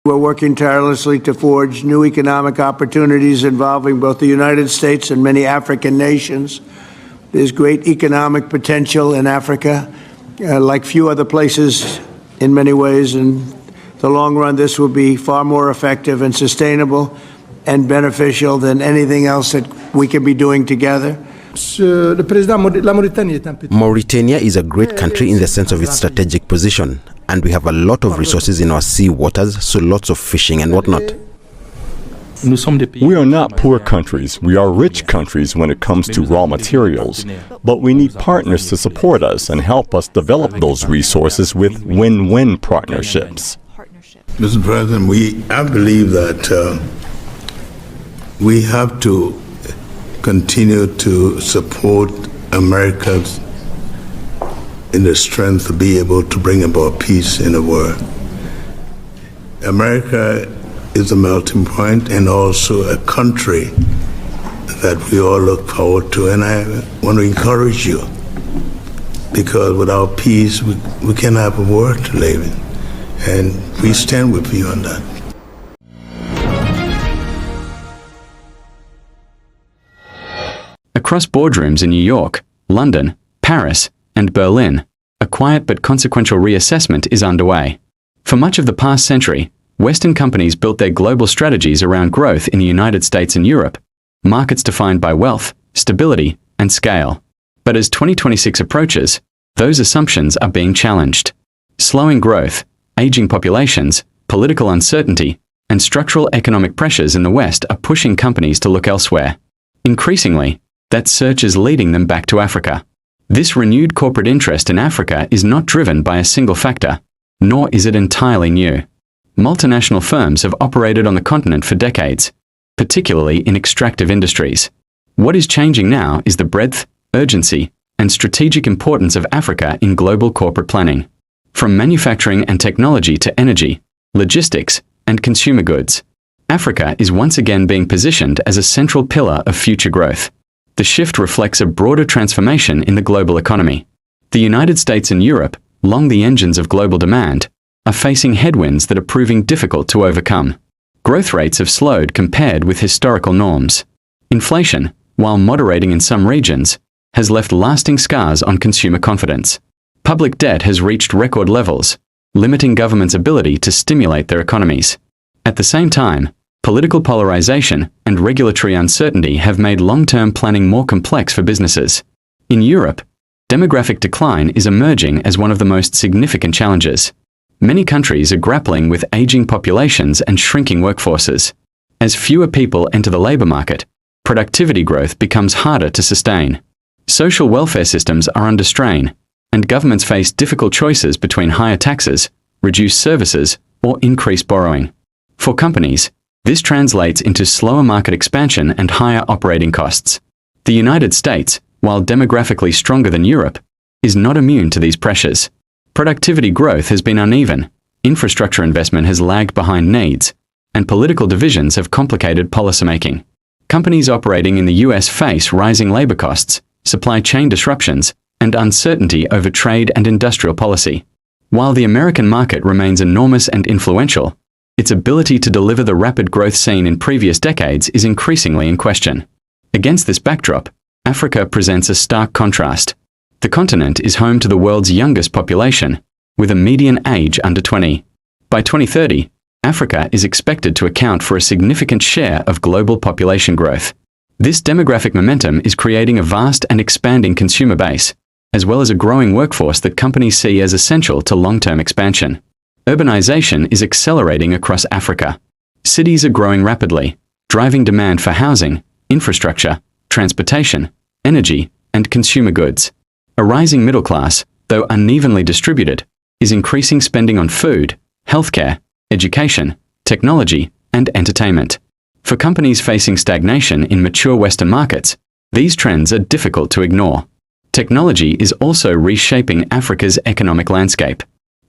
We're working tirelessly to forge new economic opportunities involving both the United States and many African nations. There's great economic potential in Africa, like few other places in many ways. In the long run, this will be far more effective and sustainable and beneficial than anything else that we can be doing together. Mauritania is a great country in the sense of its strategic position, and we have a lot of resources in our sea waters, so lots of fishing and whatnot. We are not poor countries. We are rich countries when it comes to raw materials. But we need partners to support us and help us develop those resources with win-win partnerships. Mr. President, I believe that we have to continue to support America's in the strength to be able to bring about peace in the world. America is a melting point and also a country that we all look forward to. And I want to encourage you, because without peace, we can't have a world to live in. And we stand with you on that. Across boardrooms in New York, London, Paris, and Berlin, a quiet but consequential reassessment is underway. For much of the past century, Western companies built their global strategies around growth in the United States and Europe, markets defined by wealth, stability, and scale. But as 2026 approaches, those assumptions are being challenged. Slowing growth, aging populations, political uncertainty, and structural economic pressures in the West are pushing companies to look elsewhere. Increasingly, that search is leading them back to Africa. This renewed corporate interest in Africa is not driven by a single factor, nor is it entirely new. Multinational firms have operated on the continent for decades, particularly in extractive industries. What is changing now is the breadth, urgency, and strategic importance of Africa in global corporate planning. From manufacturing and technology to energy, logistics, and consumer goods, Africa is once again being positioned as a central pillar of future growth. The shift reflects a broader transformation in the global economy. The United States and Europe, long the engines of global demand, are facing headwinds that are proving difficult to overcome. Growth rates have slowed compared with historical norms. Inflation, while moderating in some regions, has left lasting scars on consumer confidence. Public debt has reached record levels, limiting governments' ability to stimulate their economies. At the same time, political polarization and regulatory uncertainty have made long-term planning more complex for businesses. In Europe, demographic decline is emerging as one of the most significant challenges. Many countries are grappling with aging populations and shrinking workforces. As fewer people enter the labor market, productivity growth becomes harder to sustain. Social welfare systems are under strain, and governments face difficult choices between higher taxes, reduced services, or increased borrowing. For companies, this translates into slower market expansion and higher operating costs. The United States, while demographically stronger than Europe, is not immune to these pressures. Productivity growth has been uneven, infrastructure investment has lagged behind needs, and political divisions have complicated policymaking. Companies operating in the US face rising labor costs, supply chain disruptions, and uncertainty over trade and industrial policy. While the American market remains enormous and influential, its ability to deliver the rapid growth seen in previous decades is increasingly in question. Against this backdrop, Africa presents a stark contrast. The continent is home to the world's youngest population, with a median age under 20. By 2030, Africa is expected to account for a significant share of global population growth. This demographic momentum is creating a vast and expanding consumer base, as well as a growing workforce that companies see as essential to long-term expansion. Urbanization is accelerating across Africa. Cities are growing rapidly, driving demand for housing, infrastructure, transportation, energy, and consumer goods. A rising middle class, though unevenly distributed, is increasing spending on food, healthcare, education, technology, and entertainment. For companies facing stagnation in mature Western markets, these trends are difficult to ignore. Technology is also reshaping Africa's economic landscape.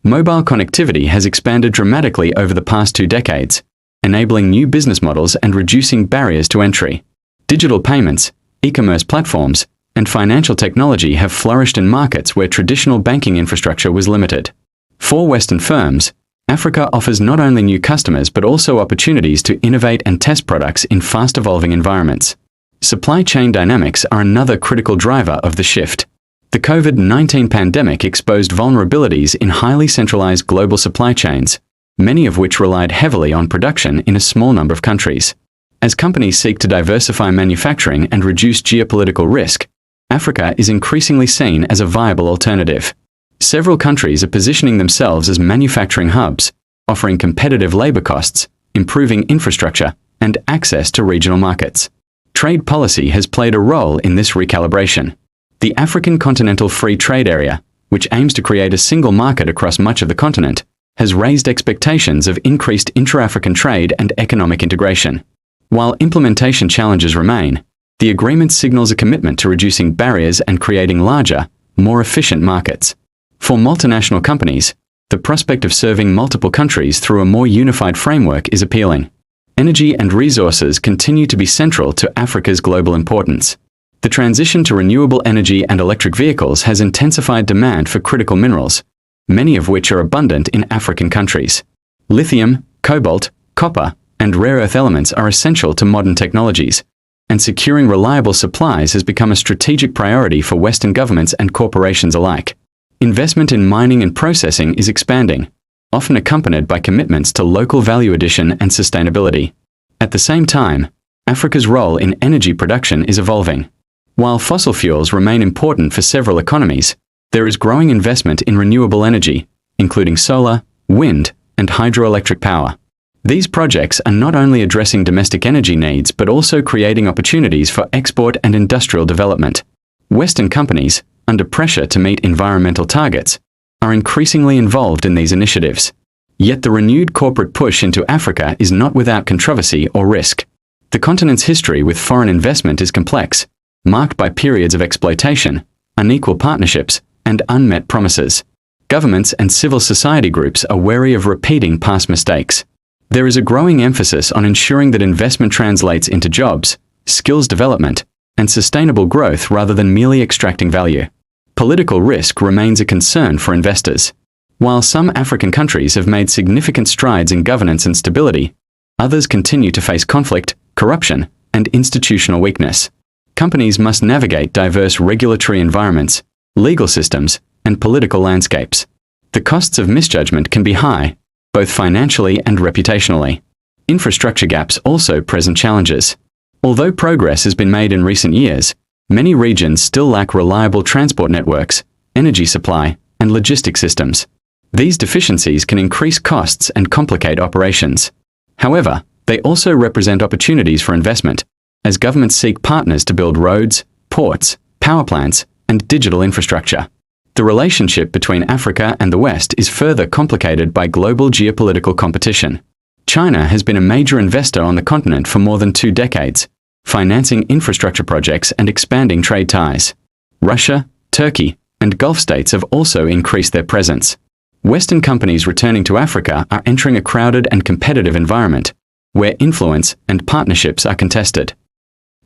Mobile connectivity has expanded dramatically over the past 2 decades, enabling new business models and reducing barriers to entry. Digital payments, e-commerce platforms, and financial technology have flourished in markets where traditional banking infrastructure was limited. For Western firms, Africa offers not only new customers but also opportunities to innovate and test products in fast-evolving environments. Supply chain dynamics are another critical driver of the shift. The COVID-19 pandemic exposed vulnerabilities in highly centralized global supply chains, many of which relied heavily on production in a small number of countries. As companies seek to diversify manufacturing and reduce geopolitical risk, Africa is increasingly seen as a viable alternative. Several countries are positioning themselves as manufacturing hubs, offering competitive labor costs, improving infrastructure, and access to regional markets. Trade policy has played a role in this recalibration. The African Continental Free Trade Area, which aims to create a single market across much of the continent, has raised expectations of increased intra-African trade and economic integration. While implementation challenges remain, the agreement signals a commitment to reducing barriers and creating larger, more efficient markets. For multinational companies, the prospect of serving multiple countries through a more unified framework is appealing. Energy and resources continue to be central to Africa's global importance. The transition to renewable energy and electric vehicles has intensified demand for critical minerals, many of which are abundant in African countries. Lithium, cobalt, copper, and rare earth elements are essential to modern technologies, and securing reliable supplies has become a strategic priority for Western governments and corporations alike. Investment in mining and processing is expanding, often accompanied by commitments to local value addition and sustainability. At the same time, Africa's role in energy production is evolving. While fossil fuels remain important for several economies, there is growing investment in renewable energy, including solar, wind, and hydroelectric power. These projects are not only addressing domestic energy needs but also creating opportunities for export and industrial development. Western companies, under pressure to meet environmental targets, are increasingly involved in these initiatives. Yet the renewed corporate push into Africa is not without controversy or risk. The continent's history with foreign investment is complex, marked by periods of exploitation, unequal partnerships, and unmet promises. Governments and civil society groups are wary of repeating past mistakes. There is a growing emphasis on ensuring that investment translates into jobs, skills development, and sustainable growth rather than merely extracting value. Political risk remains a concern for investors. While some African countries have made significant strides in governance and stability, others continue to face conflict, corruption, and institutional weakness. Companies must navigate diverse regulatory environments, legal systems, and political landscapes. The costs of misjudgment can be high, both financially and reputationally. Infrastructure gaps also present challenges. Although progress has been made in recent years, many regions still lack reliable transport networks, energy supply, and logistic systems. These deficiencies can increase costs and complicate operations. However, they also represent opportunities for investment, as governments seek partners to build roads, ports, power plants, and digital infrastructure. The relationship between Africa and the West is further complicated by global geopolitical competition. China has been a major investor on the continent for more than 2 decades, financing infrastructure projects and expanding trade ties. Russia, Turkey, and Gulf states have also increased their presence. Western companies returning to Africa are entering a crowded and competitive environment, where influence and partnerships are contested.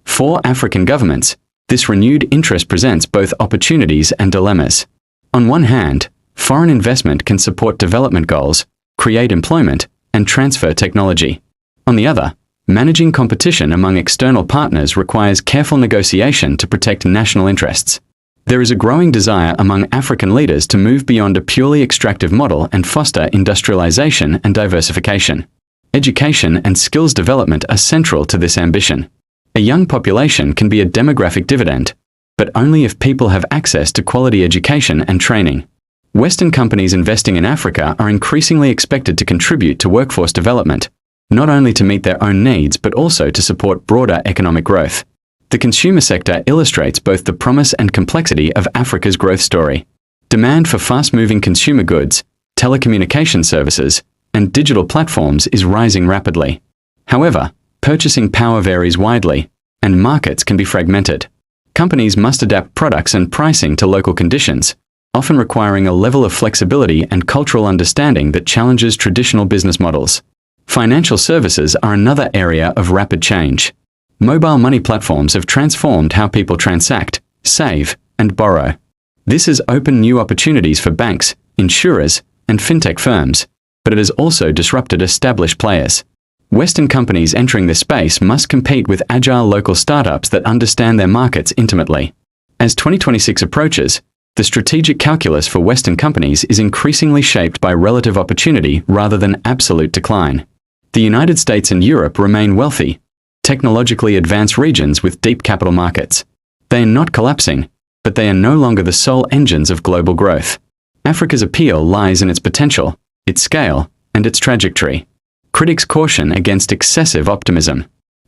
For African governments, this renewed interest presents both opportunities and dilemmas. On one hand, foreign investment can support development goals, create employment, and transfer technology. On the other, managing competition among external partners requires careful negotiation to protect national interests. There is a growing desire among African leaders to move beyond a purely extractive model and foster industrialization and diversification. Education and skills development are central to this ambition. A young population can be a demographic dividend, but only if people have access to quality education and training. Western companies investing in Africa are increasingly expected to contribute to workforce development, not only to meet their own needs but also to support broader economic growth. The consumer sector illustrates both the promise and complexity of Africa's growth story. Demand for fast-moving consumer goods, telecommunication services, and digital platforms is rising rapidly. However, purchasing power varies widely, and markets can be fragmented. Companies must adapt products and pricing to local conditions, often requiring a level of flexibility and cultural understanding that challenges traditional business models. Financial services are another area of rapid change. Mobile money platforms have transformed how people transact, save, and borrow. This has opened new opportunities for banks, insurers, and fintech firms, but it has also disrupted established players. Western companies entering this space must compete with agile local startups that understand their markets intimately. As 2026 approaches, the strategic calculus for Western companies is increasingly shaped by relative opportunity rather than absolute decline. The United States and Europe remain wealthy, technologically advanced regions with deep capital markets. They are not collapsing, but they are no longer the sole engines of global growth. Africa's appeal lies in its potential, its scale, and its trajectory. Critics caution against excessive optimism.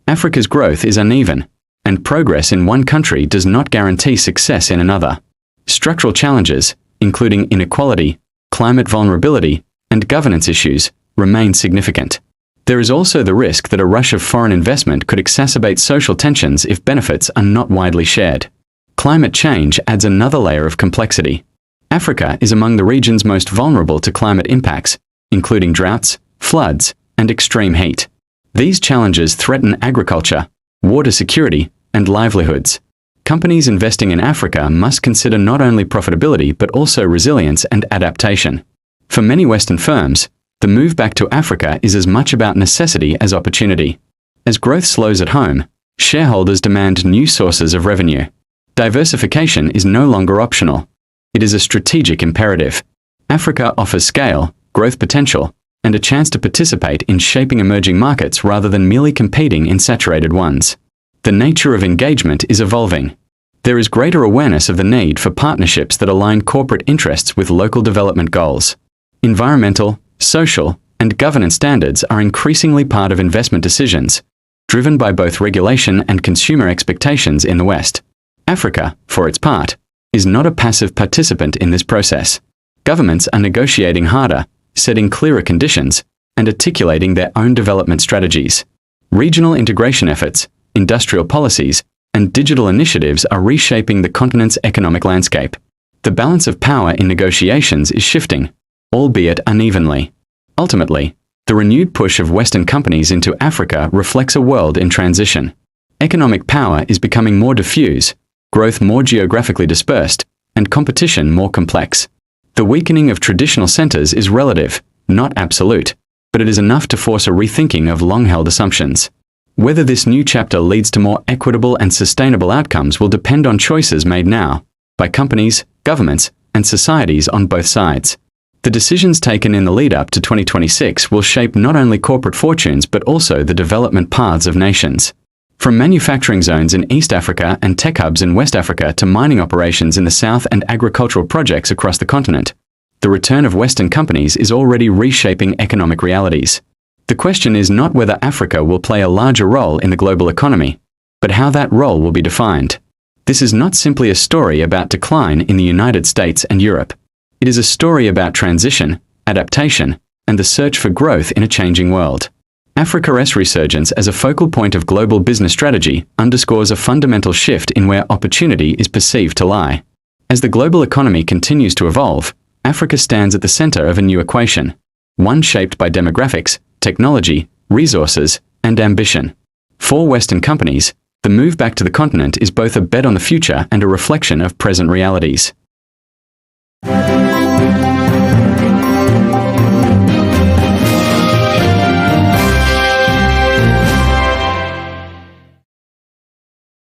Africa's growth is uneven, and progress in one country does not guarantee success in another. Structural challenges, including inequality, climate vulnerability, and governance issues, remain significant. There is also the risk that a rush of foreign investment could exacerbate social tensions if benefits are not widely shared. Climate change adds another layer of complexity. Africa is among the regions most vulnerable to climate impacts, including droughts, floods, and extreme heat. These challenges threaten agriculture, water security, and livelihoods. Companies investing in Africa must consider not only profitability but also resilience and adaptation. For many Western firms, the move back to Africa is as much about necessity as opportunity. As growth slows at home, shareholders demand new sources of revenue. Diversification is no longer optional. It is a strategic imperative. Africa offers scale, growth potential, and a chance to participate in shaping emerging markets rather than merely competing in saturated ones. The nature of engagement is evolving. There is greater awareness of the need for partnerships that align corporate interests with local development goals. Environmental, social, and governance standards are increasingly part of investment decisions, driven by both regulation and consumer expectations in the West. Africa, for its part, is not a passive participant in this process. Governments are negotiating harder, setting clearer conditions, and articulating their own development strategies. Regional integration efforts, industrial policies, and digital initiatives are reshaping the continent's economic landscape. The balance of power in negotiations is shifting, albeit unevenly. Ultimately, the renewed push of Western companies into Africa reflects a world in transition. Economic power is becoming more diffuse, growth more geographically dispersed, and competition more complex. The weakening of traditional centers is relative, not absolute, but it is enough to force a rethinking of long-held assumptions. Whether this new chapter leads to more equitable and sustainable outcomes will depend on choices made now, by companies, governments, and societies on both sides. The decisions taken in the lead-up to 2026 will shape not only corporate fortunes but also the development paths of nations. From manufacturing zones in East Africa and tech hubs in West Africa to mining operations in the South and agricultural projects across the continent, the return of Western companies is already reshaping economic realities. The question is not whether Africa will play a larger role in the global economy, but how that role will be defined. This is not simply a story about decline in the United States and Europe. It is a story about transition, adaptation, and the search for growth in a changing world. Africa's resurgence as a focal point of global business strategy underscores a fundamental shift in where opportunity is perceived to lie. As the global economy continues to evolve, Africa stands at the center of a new equation, one shaped by demographics, technology, resources, and ambition. For Western companies, the move back to the continent is both a bet on the future and a reflection of present realities.